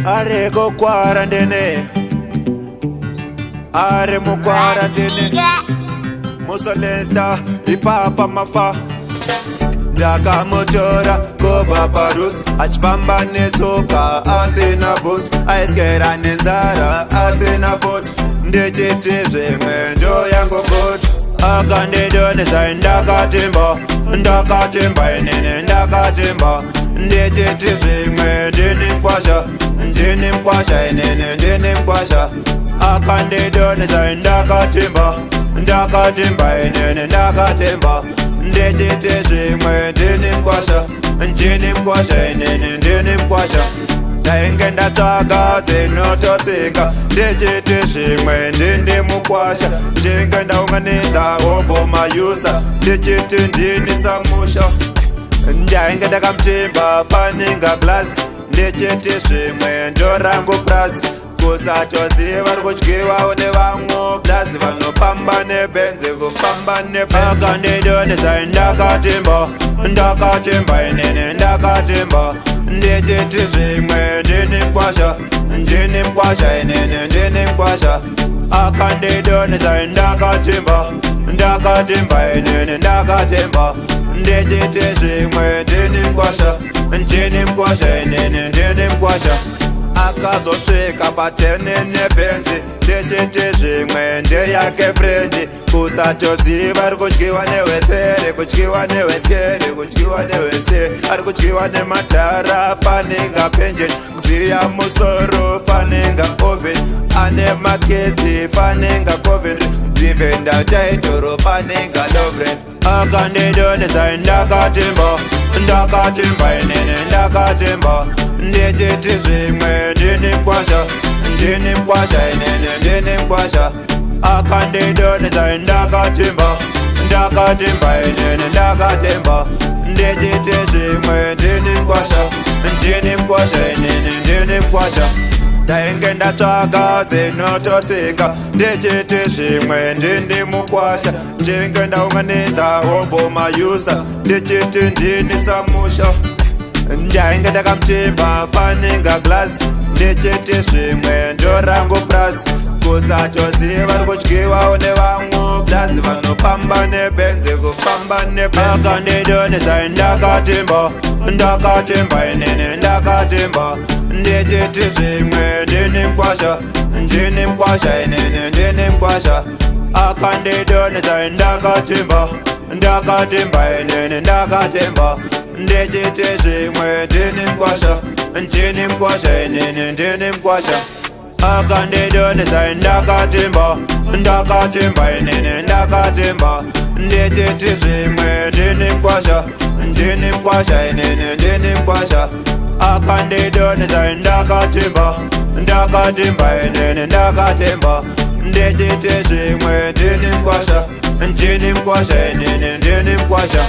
Are go quarantine. Are mu quarantine. Musolesta, ipapa mafa. Ndaka motora, go babarus. Achbamba netoka, asena boots. Aiskera nenzara, asena foot. Ndechitizwe mwendo yango boot. Akande done sai ndakatimba. Ndakatimba inene ndakatimba. Ndechitizwe mwendo kwasha. Ndini mkwasha inene ndini mkwasha. Akande done sai ndakatimba. Ndakatimba inene ndakatimba. Ndechitizwe mwendo kwasha. Ndini mkwasha inene ndini mkwasha. Dainge ndatsvaga dzinototsika ndechitizve ndini mukwasha. Ndinge ndaunganidza ogomayusa ndichiti ndini samusha. Ndainge ndakamutimba paninga glass ndechitizve mwendo rangu plus. Kusatoziva rikudyiwawo nevamwe plus vanofamba nebenzi kufamba nebenzi. Akandidonesa ndakatimba. Ndakatimba inene ndakatimba. Ndechitizve ndini mkwasha. Ndini mkwasha inene ndini mkwasha. Akandidonesa ndakatimba. Ndakatimba inene ndakatimba. Ndechitizve ndini mkwasha. Ndini mkwasha inene ndini mkwasha. Akazosvika patene nebenzi ndechitizve ndeyake frendi. Kusatoziva rikudyiwa nehwesere kudyiwa nehwesere kudyiwa nehwesere. Ari kudyiwa nematara faninga penjeni. Kudziya musoro faninga oven. Ane makesi faninga covid. Divenda taitoro faninga lovren. Akandidonesa ndakatimba. Ndakatimba inene ndakatimba. Ndechitizve ndini mkwasha. Ndini mkwasha inene ndini mkwasha. Akandidonesa ndakatimba. Ndakatimba inene ndakatimba. Ndechitizve ndini mkwasha. Ndini mkwasha inene ndini mkwasha. Dainge ndatsvaga dzinototsika ndechitizve ndini mukwasha. Ndinge ndaunganidza ogomayusa ndichiti ndini samusha. Ndainge ndakamutimba paninga glass ndechitizve mwendo rangu plus. Kusatoziva rikudyiwawo nevamwe plus vanofamba nebenzi kufamba nebenzi. Akandidonesa ndakatimba. Ndakatimba inene ndakatimba. Ndechitizve ndini mkwasha. Ndini mkwasha inene ndini mkwasha. Akandidonesa ndakatimba. Ndakatimba inene ndakatimba. Ndechitizve ndini mkwasha. Ndini mkwasha inene ndini mkwasha. Akandidonesa ndakatimba. Ndakatimba inene ndakatimba. Ndechitizve ndini mkwasha. Ndini mkwasha inene ndini mkwasha. Akandidonesa ndakatimba. Ndakatimba inene ndakatimba. Ndechitizve ndini mkwasha. Ndini mkwasha inene ndini mkwasha.